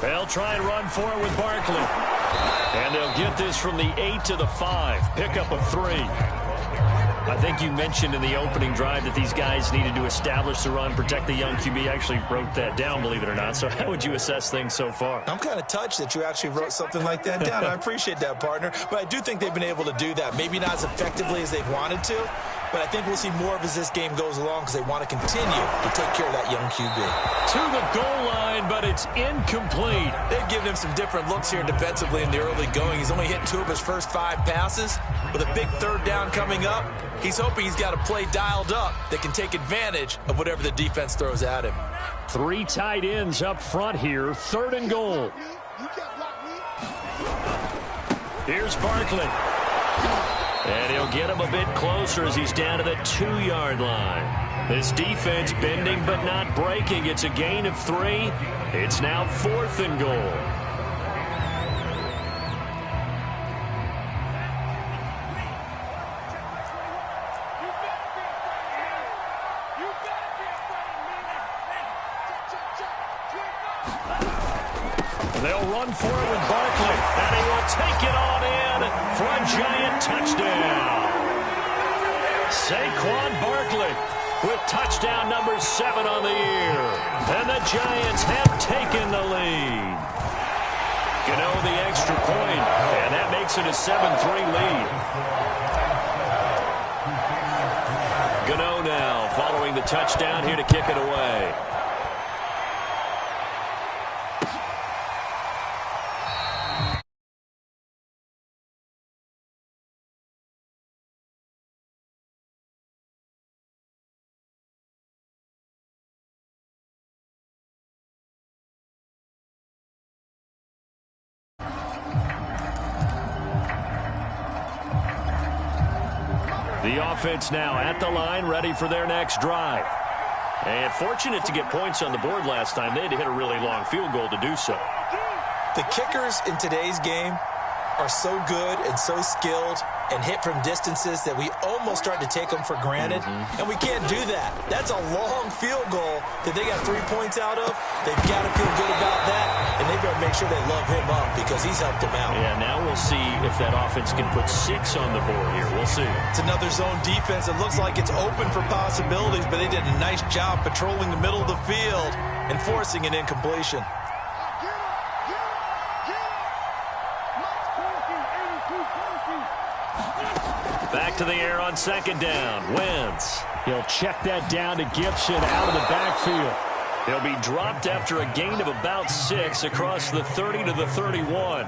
They'll try and run for it with Barkley. And they'll get this from the 8 to the 5. Pickup of 3. I think you mentioned in the opening drive that these guys needed to establish the run, protect the young QB. I actually wrote that down, believe it or not. So how would you assess things so far? I'm kind of touched that you actually wrote something like that down. I appreciate that, partner. But I do think they've been able to do that. Maybe not as effectively as they've wanted to, but I think we'll see more of as this game goes along because they want to continue to take care of that young QB. To the goal line, but it's incomplete. They've given him some different looks here defensively in the early going. He's only hit 2 of his first 5 passes. With a big third down coming up, he's hoping he's got a play dialed up that can take advantage of whatever the defense throws at him. 3 tight ends up front here. 3rd and goal. Here's Barkley. And he'll get him a bit closer as he's down to the 2-yard line. This defense bending but not breaking. It's a gain of 3. It's now 4th and goal. They'll run for it with Barkley, and he will take it on in for a giant touchdown. Saquon Barkley with touchdown number 7 on the year. And the Giants have taken the lead. Gano the extra point, and that makes it a 7-3 lead. Gano now following the touchdown here to kick it away. The offense now at the line, ready for their next drive. And fortunate to get points on the board last time. They had to hit a really long field goal to do so. The kickers in today's game are so good and so skilled and hit from distances that we almost start to take them for granted. And we can't do that. That's a long field goal that they got 3 points out of. They've got to feel good about that, and they better make sure they love him up because he's helped them out. Yeah, now we'll see if that offense can put 6 on the board here. We'll see. It's another zone defense. It looks like it's open for possibilities, but they did a nice job patrolling the middle of the field and forcing an incompletion. Back to the air on 2nd down. Wentz. He'll check that down to Gibson out of the backfield. He'll be dropped after a gain of about 6 across the 30 to the 31.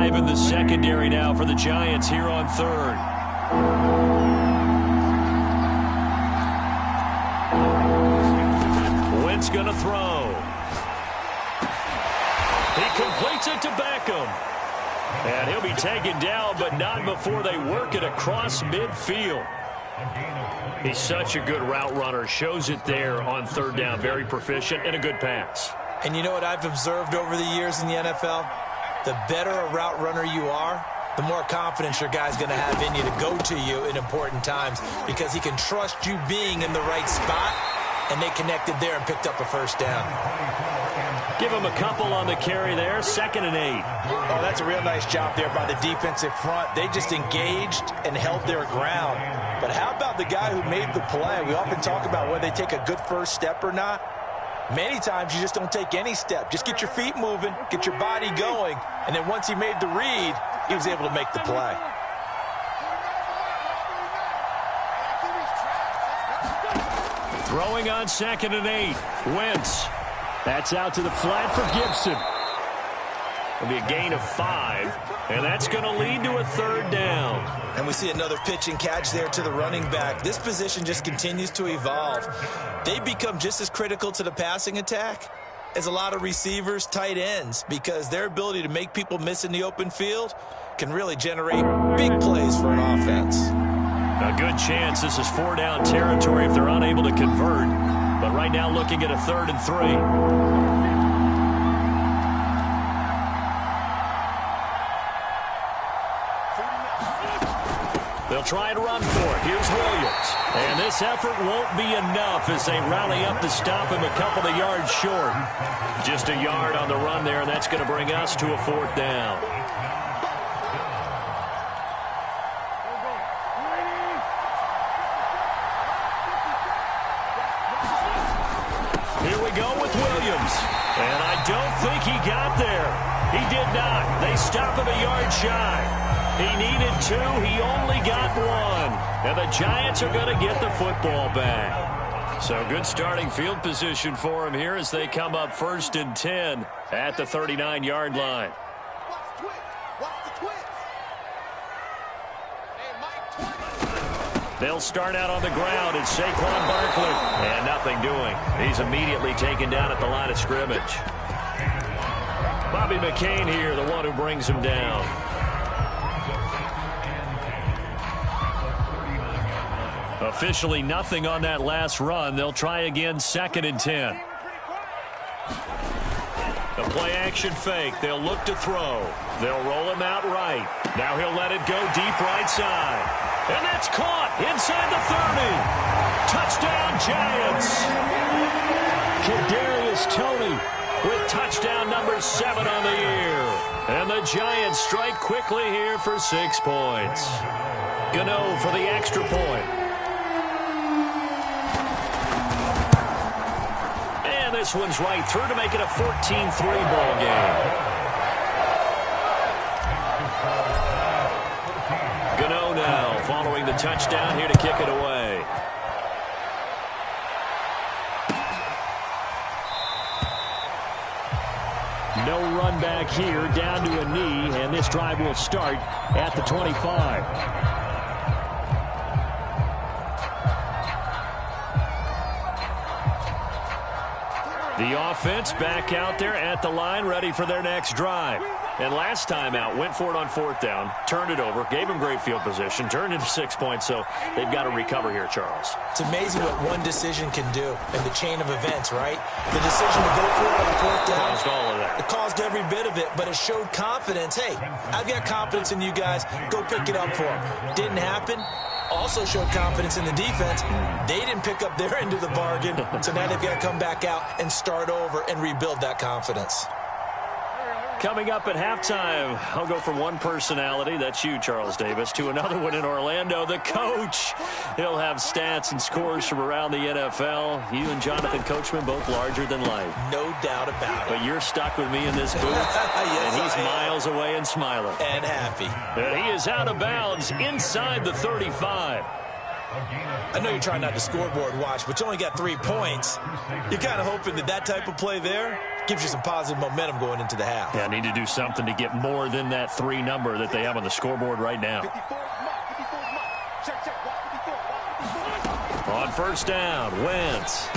In the secondary now for the Giants here on 3rd. Wentz gonna throw. He completes it to Beckham. And he'll be taken down, but not before they work it across midfield. He's such a good route runner. Shows it there on 3rd down. Very proficient and a good pass. And you know what I've observed over the years in the NFL? The better a route runner you are, the more confidence your guy's going to have in you to go to you in important times because he can trust you being in the right spot, and they connected there and picked up a 1st down. Give him a couple on the carry there, 2nd and 8. Oh, that's a real nice job there by the defensive front. They just engaged and held their ground. But how about the guy who made the play? We often talk about whether they take a good first step or not. Many times you just don't take any step. Just get your feet moving, get your body going, and then once he made the read, he was able to make the play. Throwing on 2nd and 8. Wentz. That's out to the flat for Gibson. It'll be a gain of 5, and that's going to lead to a 3rd down. And we see another pitch and catch there to the running back. This position just continues to evolve. They become just as critical to the passing attack as a lot of receivers, tight ends, because their ability to make people miss in the open field can really generate big plays for an offense. A good chance this is 4-down territory if they're unable to convert. But right now looking at a 3rd and 3. try and run for it. Here's Williams. And this effort won't be enough as they rally up to stop him a couple of yards short. Just a yard on the run there, and that's going to bring us to a 4th down. Here we go with Williams. And I don't think he got there. He did not. They stop him a yard shy. He needed 2. He only got 1. And the Giants are going to get the football back. So good starting field position for him here as they come up 1st and 10 at the 39-yard line. They'll start out on the ground. It's Saquon Barkley. And nothing doing. He's immediately taken down at the line of scrimmage. Bobby McCain here, the one who brings him down. Officially nothing on that last run. They'll try again 2nd and 10. The play action fake. They'll look to throw. They'll roll him out right. Now he'll let it go deep right side. And that's caught inside the 30. Touchdown Giants. Kadarius Toney with touchdown number 7 on the year. And the Giants strike quickly here for 6 points. Gano for the extra point. And this one's right through to make it a 14-3 ball game. Gano now following the touchdown here to kick it away. No run back here, down to a knee, and this drive will start at the 25. The offense back out there at the line, ready for their next drive. And last time out, went for it on 4th down, turned it over, gave them great field position, turned into 6 points, so they've got to recover here, Charles. It's amazing what one decision can do in the chain of events, right? The decision to go for it on 4th down. Caused all of that. It caused every bit of it, but it showed confidence. Hey, I've got confidence in you guys. Go pick it up for them. Didn't happen. Also showed confidence in the defense. They didn't pick up their end of the bargain, so now they've got to come back out and start over and rebuild that confidence. Coming up at halftime, I'll go from one personality, that's you, Charles Davis, to another one in Orlando, the coach. He'll have stats and scores from around the NFL. You and Jonathan Coachman both larger than life. No doubt about it. But you're stuck with me in this booth, yes, and he's miles away and smiling. And happy. And he is out of bounds inside the 35. I know you're trying not to scoreboard watch, but you only got 3 points. You're kind of hoping that that type of play there gives you some positive momentum going into the half. Yeah, I need to do something to get more than that 3 number that they have on the scoreboard right now. On 1st down, Wentz.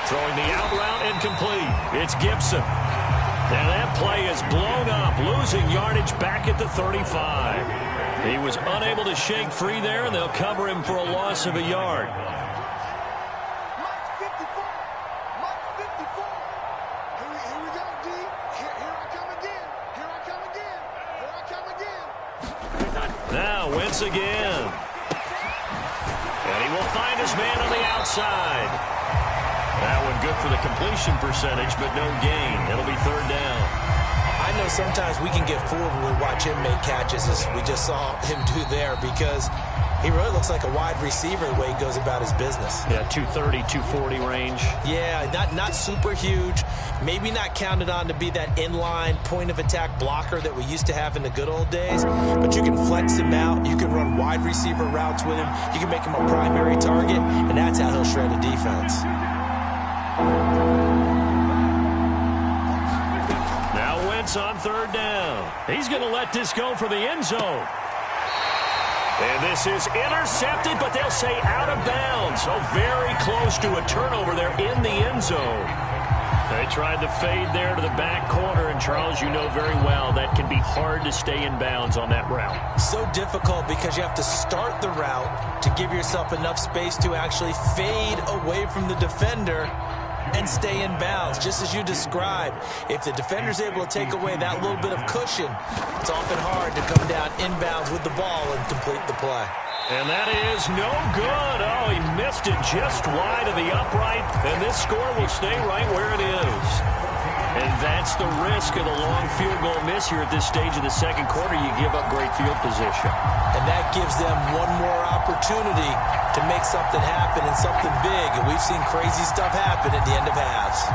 Throwing the out route incomplete. It's Gibson. And that play is blown up, losing yardage back at the 35. He was unable to shake free there, and they'll cover him for a loss of a yard. Now Wentz again. And he will find his man on the outside. That one good for the completion percentage, but no gain. It'll be 3rd down. I know sometimes we can get fooled when we watch him make catches, as we just saw him do there, because he really looks like a wide receiver the way he goes about his business. Yeah, 230, 240 range. Yeah, not super huge. Maybe not counted on to be that inline point-of-attack blocker that we used to have in the good old days. But you can flex him out. You can run wide receiver routes with him. You can make him a primary target, and that's how he'll shred a defense. On 3rd down. He's going to let this go for the end zone. And this is intercepted, but they'll say out of bounds. So very close to a turnover there in the end zone. They tried the fade there to the back corner, and Charles, you know very well that can be hard to stay in bounds on that route. So difficult because you have to start the route to give yourself enough space to actually fade away from the defender and stay in bounds, just as you described. If the defender's able to take away that little bit of cushion, it's often hard to come down inbounds with the ball and complete the play. And that is no good. Oh, he missed it just wide of the upright, and this score will stay right where it is. And that's the risk of the long field goal miss here at this stage of the second quarter. You give up great field position. And that gives them one more opportunity to make something happen and something big. And we've seen crazy stuff happen at the end of halves.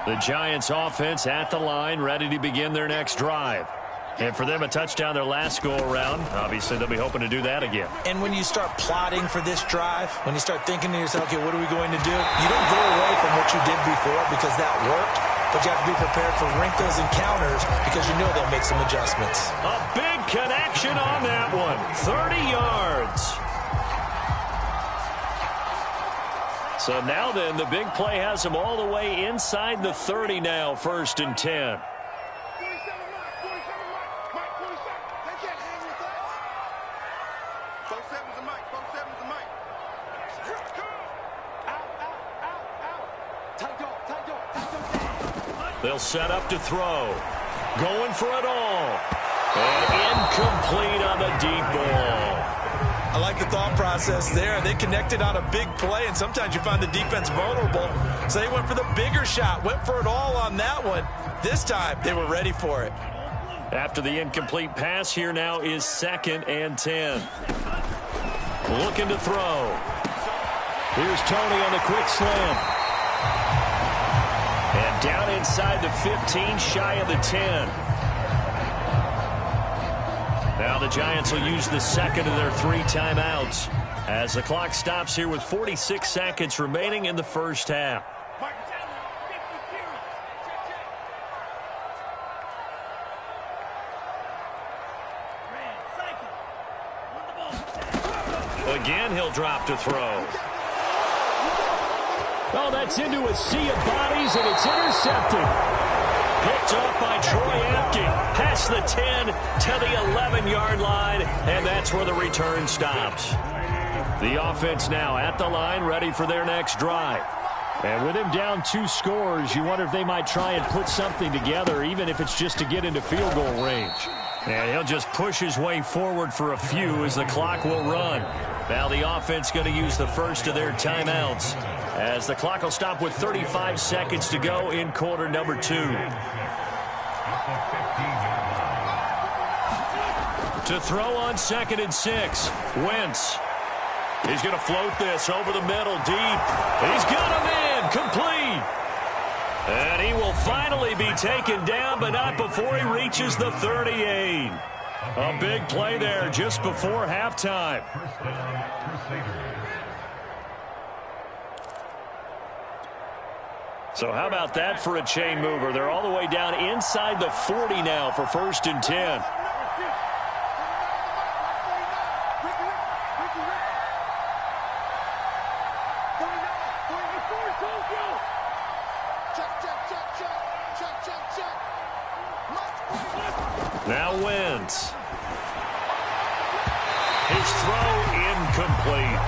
The Giants offense at the line, ready to begin their next drive. And for them, a touchdown their last go-around. Obviously, they'll be hoping to do that again. And when you start plotting for this drive, when you start thinking to yourself, okay, what are we going to do? You don't go away from what you did before because that worked, but you have to be prepared for wrinkles and counters because you know they'll make some adjustments. A big connection on that one. 30 yards. So now then, the big play has them all the way inside the 30 now, 1st and 10. They'll set up to throw. Going for it all. And incomplete on the deep ball. I like the thought process there. They connected on a big play, and sometimes you find the defense vulnerable. So they went for the bigger shot, went for it all on that one. This time, they were ready for it. After the incomplete pass, here now is 2nd and 10. Looking to throw. Here's Tony on the quick slam. And down inside the 15, shy of the 10. Now the Giants will use the second of their 3 timeouts as the clock stops here with 46 seconds remaining in the first half. Again, he'll drop to throw. Oh, that's into a sea of bodies, and it's intercepted. Picked off by Troy Apke. Past the 10 to the 11-yard line, and that's where the return stops. The offense now at the line, ready for their next drive. And with him down 2 scores, you wonder if they might try and put something together, even if it's just to get into field goal range. And he'll just push his way forward for a few as the clock will run. Now the offense going to use the first of their timeouts as the clock will stop with 35 seconds to go in quarter number 2. To throw on 2nd and 6. Wentz. He's going to float this over the middle deep. He's got him in. Complete. And he will finally be taken down, but not before he reaches the 38. A big play there just before halftime. So how about that for a chain mover? They're all the way down inside the 40 now for 1st and 10. Now Wentz. His throw incomplete.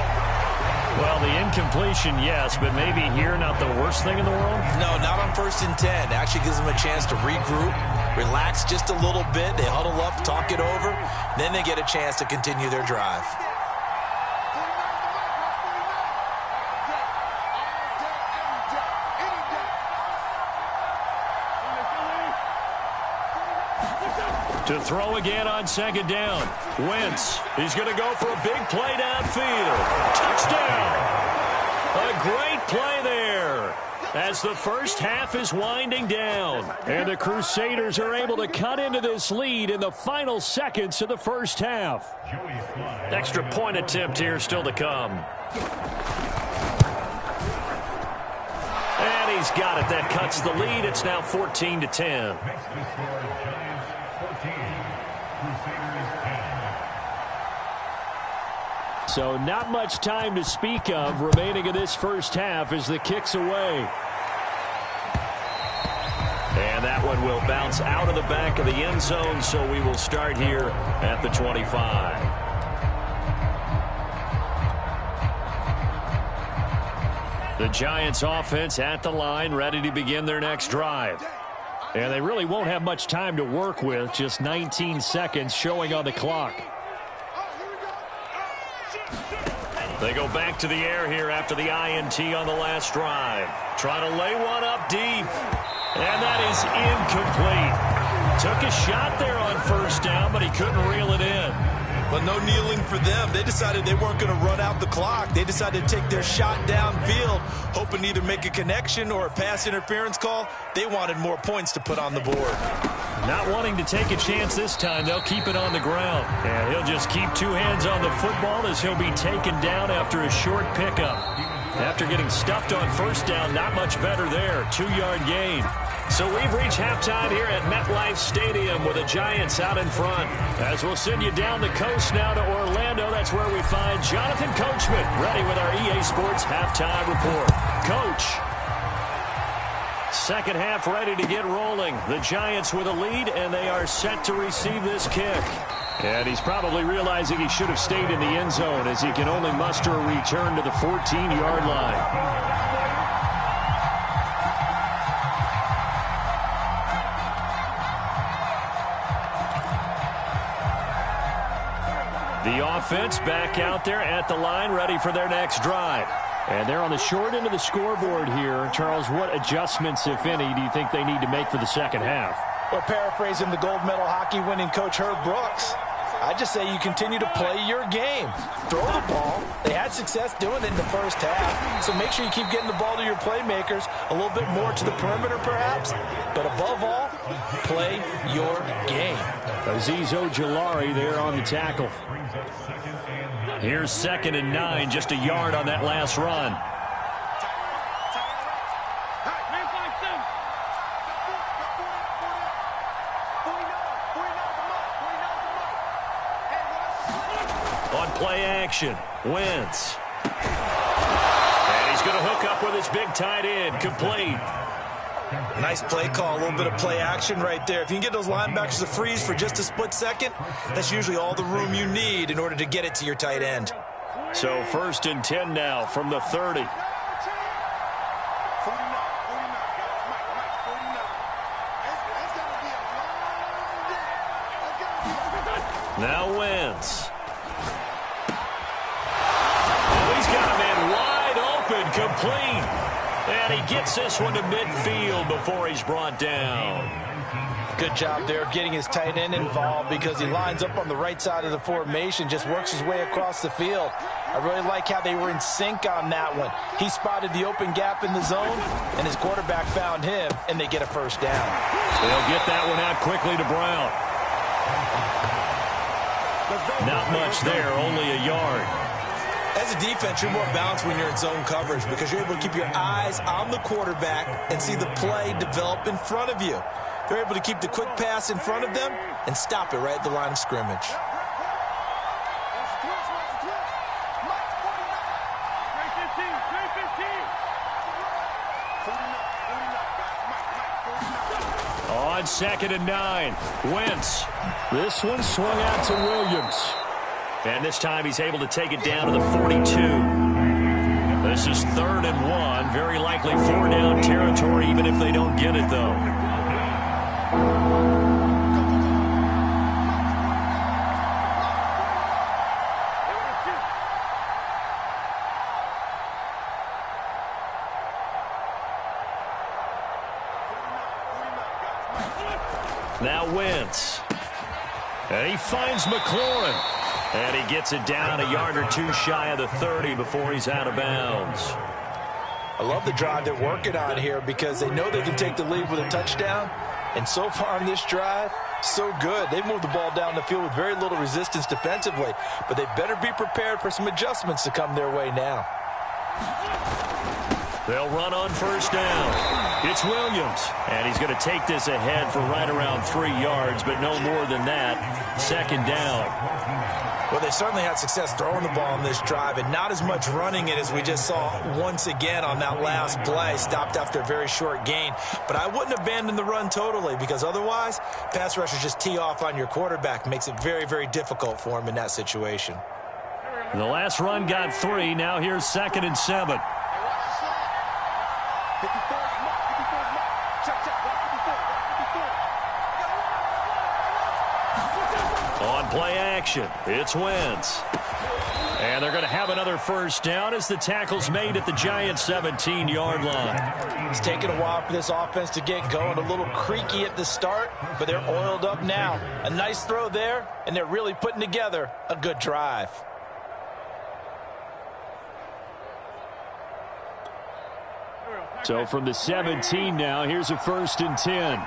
Well, the incompletion, yes, but maybe here not the worst thing in the world? No, not on 1st and 10. Actually gives them a chance to regroup, relax just a little bit. They huddle up, talk it over. Then they get a chance to continue their drive. To throw again on 2nd down. Wentz. He's going to go for a big play downfield. Touchdown! A great play there as the first half is winding down. And the Crusaders are able to cut into this lead in the final seconds of the first half. Extra point attempt here still to come. And he's got it. That cuts the lead. It's now 14-10. So not much time to speak of remaining in this first half as the kick's away. And that one will bounce out of the back of the end zone, so we will start here at the 25. The Giants offense at the line, ready to begin their next drive. And they really won't have much time to work with, just 19 seconds showing on the clock. They go back to the air here after the INT on the last drive. Trying to lay one up deep. And that is incomplete. Took a shot there on first down, but he couldn't reel it in. But no kneeling for them. They decided they weren't going to run out the clock. They decided to take their shot downfield, hoping to either make a connection or a pass interference call. They wanted more points to put on the board. Not wanting to take a chance this time, they'll keep it on the ground. And he'll just keep two hands on the football as he'll be taken down after a short pickup. After getting stuffed on first down, not much better there. 2-yard gain. So we've reached halftime here at MetLife Stadium with the Giants out in front. As we'll send you down the coast now to Orlando, that's where we find Jonathan Coachman ready with our EA Sports halftime report. Coach. Second half ready to get rolling. The Giants with a lead, and they are set to receive this kick. And he's probably realizing he should have stayed in the end zone as he can only muster a return to the 14-yard line. The offense back out there at the line, ready for their next drive. And they're on the short end of the scoreboard here. Charles, what adjustments, if any, do you think they need to make for the second half? Well, paraphrasing the gold medal hockey winning coach Herb Brooks, I just say you continue to play your game. Throw the ball. They had success doing it in the first half. So make sure you keep getting the ball to your playmakers, a little bit more to the perimeter perhaps. But above all, play your game. Azeez Ojulari there on the tackle. Here's 2nd and 9, just a yard on that last run. On play action, Wentz. And he's going to hook up with his big tight end, complete. Nice play call, a little bit of play action right there. If you can get those linebackers to freeze for just a split second, that's usually all the room you need in order to get it to your tight end. So 1st and 10 now from the 30. Now Wentz. Oh, he's got a man wide open, complete. And he gets this one to midfield before he's brought down. Good job there of getting his tight end involved because he lines up on the right side of the formation, just works his way across the field. I really like how they were in sync on that one. He spotted the open gap in the zone, and his quarterback found him, and they get a first down. They'll get that one out quickly to Brown. Not much there, only a yard. As a defense, you're more balanced when you're in zone coverage because you're able to keep your eyes on the quarterback and see the play develop in front of you. They're able to keep the quick pass in front of them and stop it right at the line of scrimmage. On 2nd and 9, Wentz. This one swung out to Williams. And this time he's able to take it down to the 42. This is 3rd and 1. Very likely 4-down territory, even if they don't get it, though. Now Wentz. And he finds McLaurin. And he gets it down a yard or two shy of the 30 before he's out of bounds. I love the drive they're working on here because they know they can take the lead with a touchdown. And so far in this drive, so good. They've moved the ball down the field with very little resistance defensively. But they better be prepared for some adjustments to come their way now. They'll run on first down. It's Williams. And he's going to take this ahead for right around 3 yards, but no more than that. 2nd down. Well, they certainly had success throwing the ball on this drive and not as much running it as we just saw once again on that last play. Stopped after a very short gain. But I wouldn't abandon the run totally because otherwise, pass rushers just tee off on your quarterback. Makes it very, very difficult for him in that situation. The last run got 3. Now here's 2nd and 7. On play action, it's Wentz. And they're going to have another first down as the tackle's made at the Giants' 17-yard line. It's taken a while for this offense to get going. A little creaky at the start, but they're oiled up now. A nice throw there, and they're really putting together a good drive. So from the 17 now, here's a 1st and 10.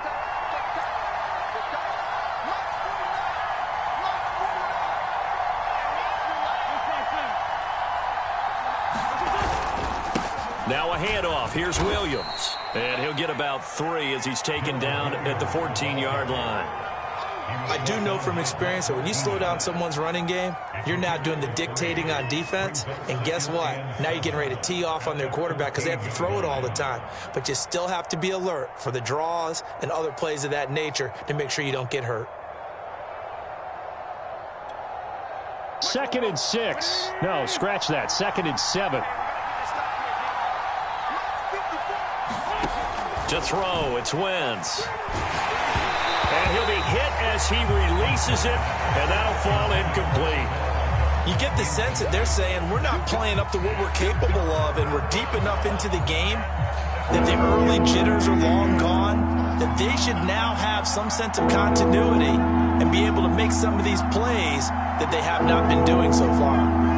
Now a handoff. Here's Williams. And he'll get about 3 as he's taken down at the 14-yard line. I do know from experience that when you slow down someone's running game, you're now doing the dictating on defense. And guess what? Now you're getting ready to tee off on their quarterback because they have to throw it all the time. But you still have to be alert for the draws and other plays of that nature to make sure you don't get hurt. 2nd and 6. No, scratch that. 2nd and 7. To throw, it's Wentz. And he'll be hit as he releases it, and that'll fall incomplete. You get the sense that they're saying we're not playing up to what we're capable of, and we're deep enough into the game that the early jitters are long gone, that they should now have some sense of continuity and be able to make some of these plays that they have not been doing so far.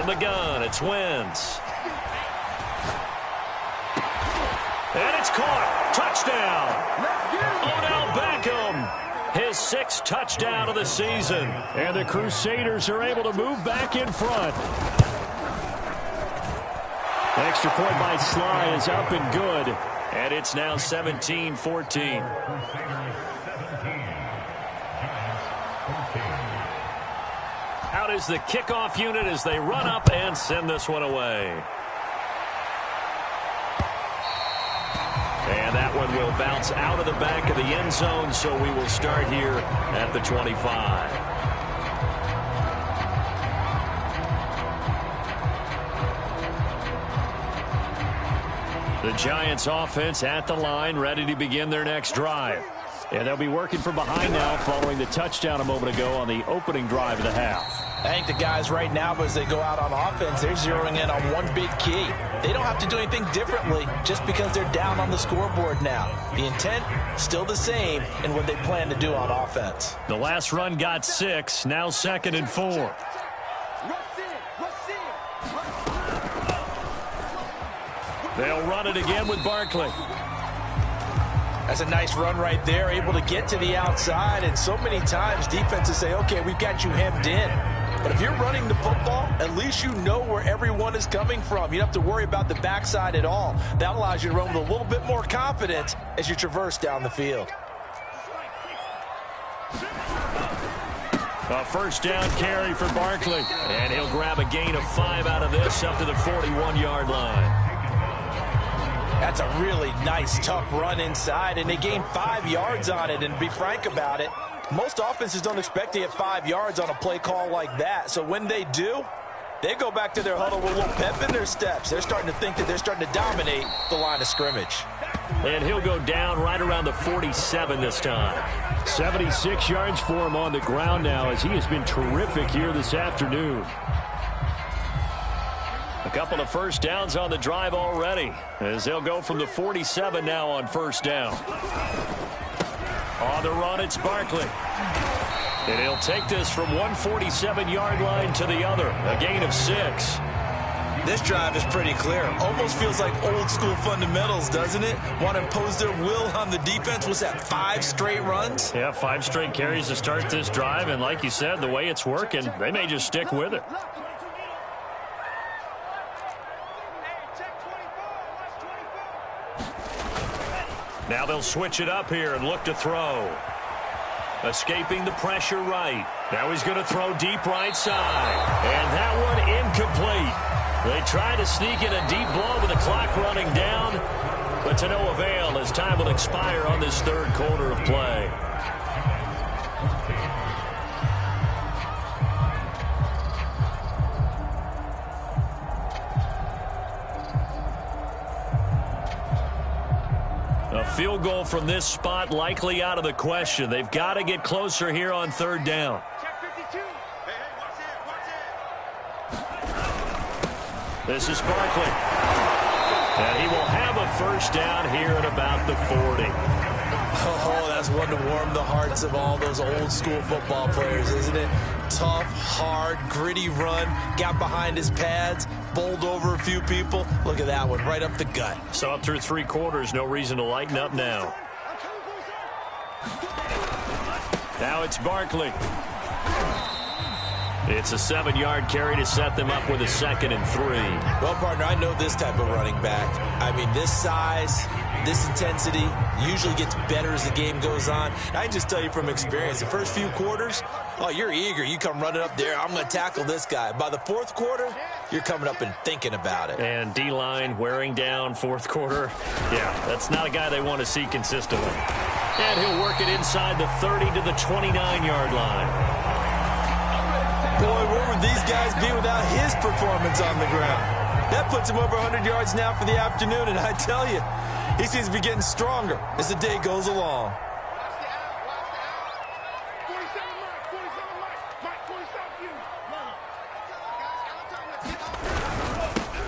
The gun, it's Wentz. And it's caught. Touchdown. Odell Beckham. His 6th touchdown of the season. And the Crusaders are able to move back in front. The extra point by Sly is up and good. And it's now 17-14. Out is the kickoff unit as they run up and send this one away. And that one will bounce out of the back of the end zone, so we will start here at the 25. The Giants offense at the line, ready to begin their next drive. And they'll be working from behind now following the touchdown a moment ago on the opening drive of the half. I think the guys right now, as they go out on offense, they're zeroing in on one big key. They don't have to do anything differently just because they're down on the scoreboard now. The intent, still the same in what they plan to do on offense. The last run got 6, now 2nd and 4. They'll run it again with Barkley. That's a nice run right there, able to get to the outside. And so many times defenses say, okay, we've got you hemmed in. But if you're running the football, at least you know where everyone is coming from. You don't have to worry about the backside at all. That allows you to run with a little bit more confidence as you traverse down the field. A first down carry for Barkley. And he'll grab a gain of 5 out of this up to the 41-yard line. That's a really nice, tough run inside, and they gained 5 yards on it. And to be frank about it, most offenses don't expect to get 5 yards on a play call like that. So when they do, they go back to their huddle with a little pep in their steps. They're starting to think that they're starting to dominate the line of scrimmage. And he'll go down right around the 47 this time. 76 yards for him on the ground now as he has been terrific here this afternoon. A couple of first downs on the drive already as they'll go from the 47 now on first down. On the run, it's Barkley. And he'll take this from one 47-yard line to the other, a gain of 6. This drive is pretty clear. Almost feels like old school fundamentals, doesn't it? Want to impose their will on the defense. Was that 5 straight runs? Yeah, 5 straight carries to start this drive. And like you said, the way it's working, they may just stick with it. Now they'll switch it up here and look to throw. Escaping the pressure right. Now he's going to throw deep right side. And that one incomplete. They try to sneak in a deep ball with the clock running down, but to no avail as time will expire on this third quarter of play. field goal from this spot likely out of the question. They've got to get closer here on third down. This is Barkley. And he will have a first down here at about the 40. Oh, that's one to warm the hearts of all those old school football players, isn't it? Tough, hard, gritty run, got behind his pads, bowled over a few people. Look at that one, right up the gut. So up through 3 quarters, no reason to lighten up now. Now it's Barkley. It's a 7-yard carry to set them up with a 2nd and 3. Well, partner, I know this type of running back. I mean, this size, this intensity usually gets better as the game goes on. I can just tell you from experience, the first few quarters, oh, you're eager. You come running up there, I'm going to tackle this guy. By the 4th quarter, you're coming up and thinking about it. And D-line wearing down 4th quarter. Yeah, that's not a guy they want to see consistently. And he'll work it inside the 30 to the 29-yard line. Boy, where would these guys be without his performance on the ground? That puts him over 100 yards now for the afternoon, and I tell you, he seems to be getting stronger as the day goes along.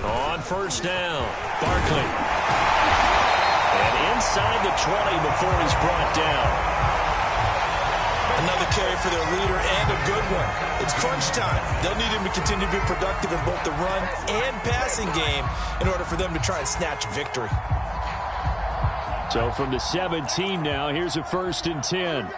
On first down, Barkley. And inside the 20 before he's brought down. Another carry for their leader and a good one. It's crunch time. They'll need him to continue to be productive in both the run and passing game in order for them to try and snatch victory. So from the 17 now, here's a 1st and 10.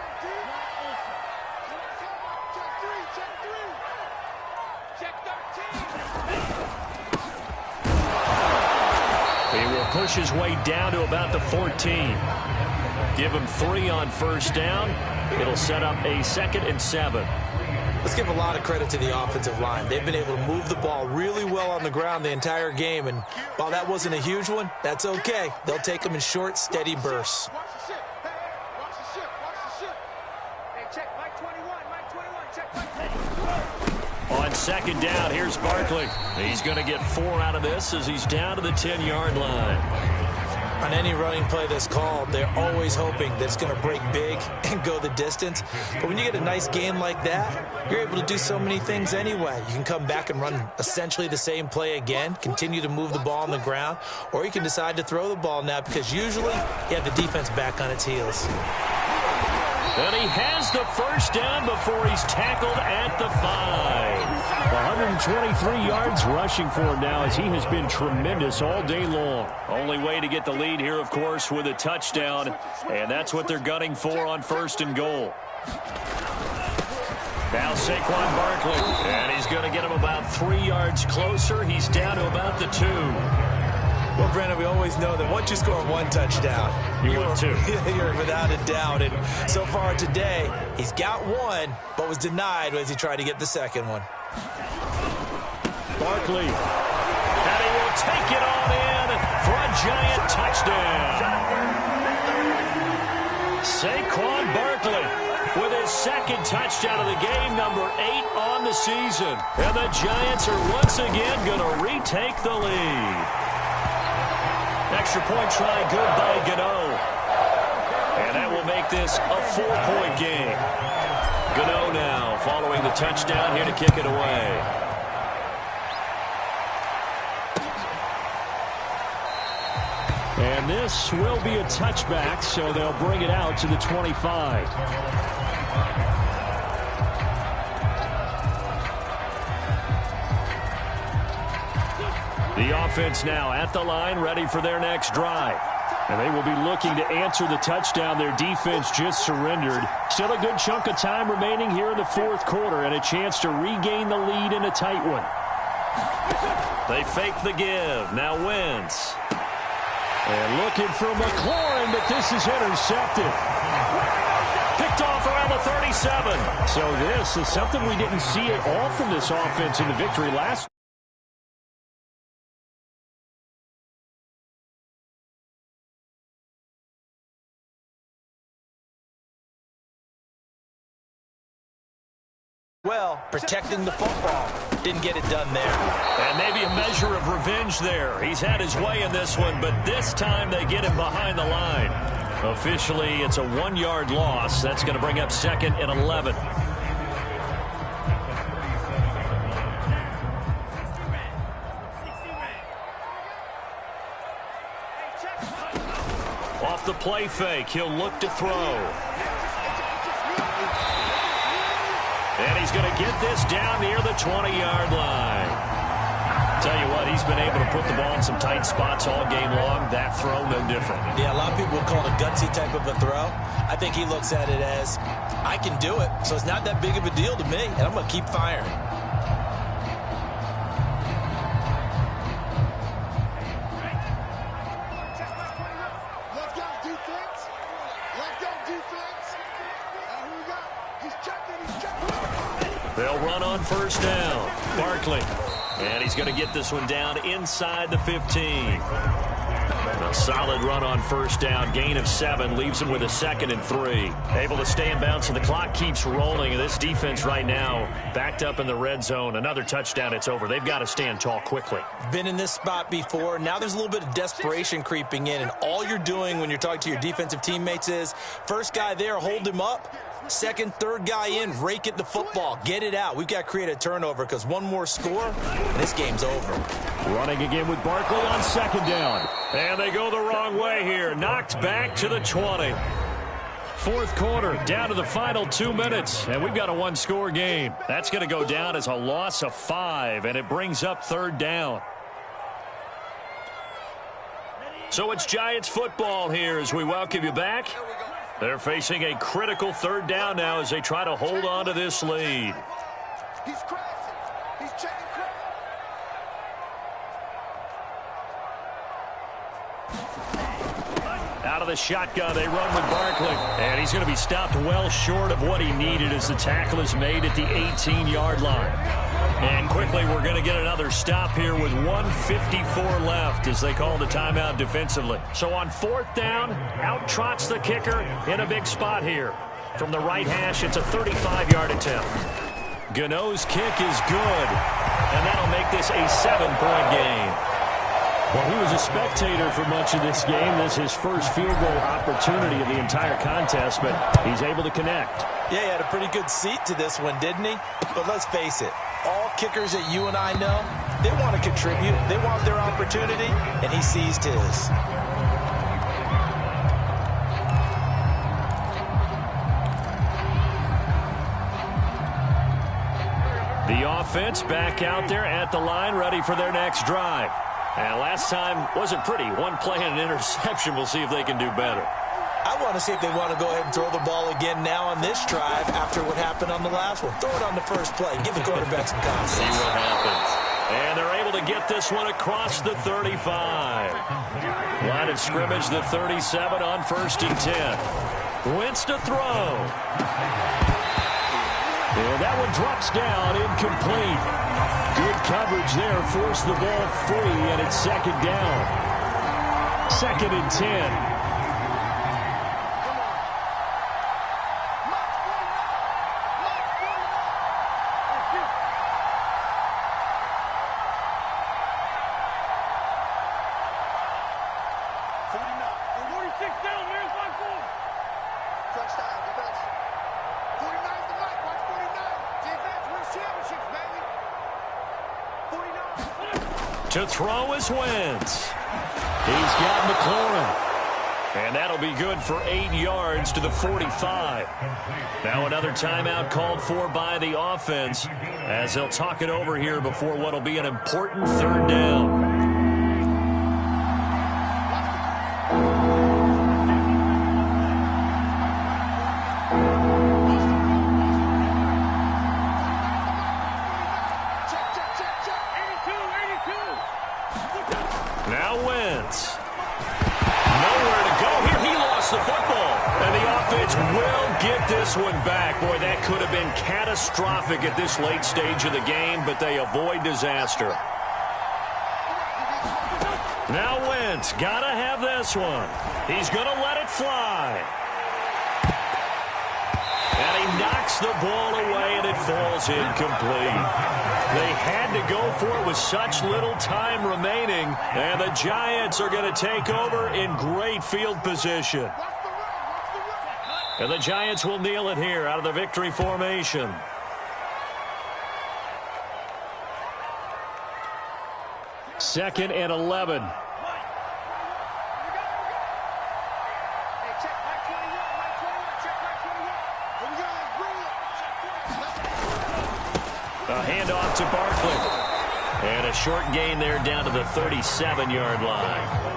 He will push his way down to about the 14. Give him 3 on first down. It'll set up a 2nd and 7. Let's give a lot of credit to the offensive line. They've been able to move the ball really well on the ground the entire game, and while that wasn't a huge one, that's okay. They'll take them in short, steady bursts. On 2nd down, here's Barkley. He's going to get 4 out of this as he's down to the 10-yard line. On any running play that's called, they're always hoping that it's going to break big and go the distance. But when you get a nice gain like that, you're able to do so many things anyway. You can come back and run essentially the same play again, continue to move the ball on the ground, or you can decide to throw the ball now because usually you have the defense back on its heels. And he has the first down before he's tackled at the 5. 123 yards rushing for him now as he has been tremendous all day long. Only way to get the lead here, of course, with a touchdown. And that's what they're gunning for on 1st and goal. Now Saquon Barkley. And he's going to get him about 3 yards closer. He's down to about the 2. Well, Brandon, we always know that once you score 1 touchdown, you're without a doubt. And so far today, he's got 1, but was denied as he tried to get the 2nd one. Barkley. And he will take it on in for a giant touchdown. Saquon Barkley with his 2nd touchdown of the game, number 8 on the season. And the Giants are once again going to retake the lead. Extra point try good by Gano. And that will make this a 4-point game. Gano now following the touchdown here to kick it away. And this will be a touchback, so they'll bring it out to the 25. The offense now at the line, ready for their next drive. And they will be looking to answer the touchdown their defense just surrendered. Still a good chunk of time remaining here in the 4th quarter and a chance to regain the lead in a tight one. They fake the give. Now Wentz. And looking for McLaurin, but this is intercepted. Picked off around the 37. So this is something we didn't see at all from this offense in the victory last. Well, protecting the football. Didn't get it done there. And maybe a measure of revenge there. He's had his way in this one, but this time they get him behind the line. Officially, it's a 1-yard loss. That's going to bring up 2nd and 11. Off the play fake, he'll look to throw. And he's going to get this down near the 20-yard line. Tell you what, he's been able to put the ball in some tight spots all game long. That throw, no different. Yeah, a lot of people would call it a gutsy type of a throw. I think he looks at it as, I can do it, so it's not that big of a deal to me, and I'm going to keep firing. Let's go, defense. Let's go, defense. Here we go. He's checking, he's checking. They'll run on first down. Barkley. And he's going to get this one down inside the 15. A solid run on first down. Gain of 7 leaves him with a 2nd and 3. Able to stay in bounds, and the clock keeps rolling. This defense right now backed up in the red zone. Another touchdown, it's over. They've got to stand tall quickly. Been in this spot before. Now there's a little bit of desperation creeping in, and all you're doing when you're talking to your defensive teammates is, first guy there, hold him up. Second, third guy in, rake at the football. Get it out. We've got to create a turnover because one more score, and this game's over. Running again with Barkley on 2nd down. And they go the wrong way here. Knocked back to the 20. 4th quarter, down to the final 2 minutes. And we've got a 1-score game. That's going to go down as a loss of 5, and it brings up 3rd down. So it's Giants football here as we welcome you back. They're facing a critical 3rd down now as they try to hold on to this lead. He's crashing. He's checking crash. Out of the shotgun, they run with Barkley. And he's going to be stopped well short of what he needed as the tackle is made at the 18-yard line. And quickly, we're going to get another stop here with 1:54 left as they call the timeout defensively. So on 4th down, out trots the kicker in a big spot here. From the right hash, it's a 35-yard attempt. Gano's kick is good, and that'll make this a 7-point game. Well, he was a spectator for much of this game. This is his first field goal opportunity of the entire contest, but he's able to connect. Yeah, he had a pretty good seat to this one, didn't he? But let's face it, all kickers that you and I know, they want to contribute. They want their opportunity, and he seized his. The offense back out there at the line, ready for their next drive. And last time wasn't pretty. One play and an interception. We'll see if they can do better. I want to see if they want to go ahead and throw the ball again now on this drive after what happened on the last one. Throw it on the first play. Give the quarterback some confidence. See what happens. And they're able to get this one across the 35. Line of scrimmage, the 37 on 1st and 10. Wentz to throw. And that one drops down, incomplete. Good coverage there, forced the ball free, and it's 2nd down. 2nd and 10. To throw is Wentz. He's got McLaurin. And that'll be good for 8 yards to the 45. Now another timeout called for by the offense as they'll talk it over here before what'll be an important 3rd down. Now Wentz. Nowhere to go here. He lost the football. And the offense will get this one back. Boy, that could have been catastrophic at this late stage of the game, but they avoid disaster. Now Wentz, gotta have this one. He's gonna let it fly. And he knocks the ball away, and it falls incomplete. They had to go for it with such little time remaining, and the Giants are going to take over in great field position. And the Giants will kneel it here out of the victory formation. Second and 11. A handoff to Barkley. And a short gain there down to the 37-yard line.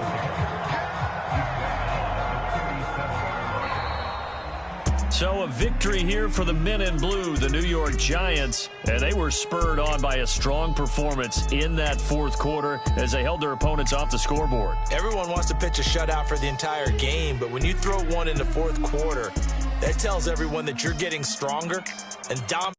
So a victory here for the men in blue, the New York Giants. And they were spurred on by a strong performance in that fourth quarter as they held their opponents off the scoreboard. Everyone wants to pitch a shutout for the entire game, but when you throw one in the fourth quarter, that tells everyone that you're getting stronger and dominating.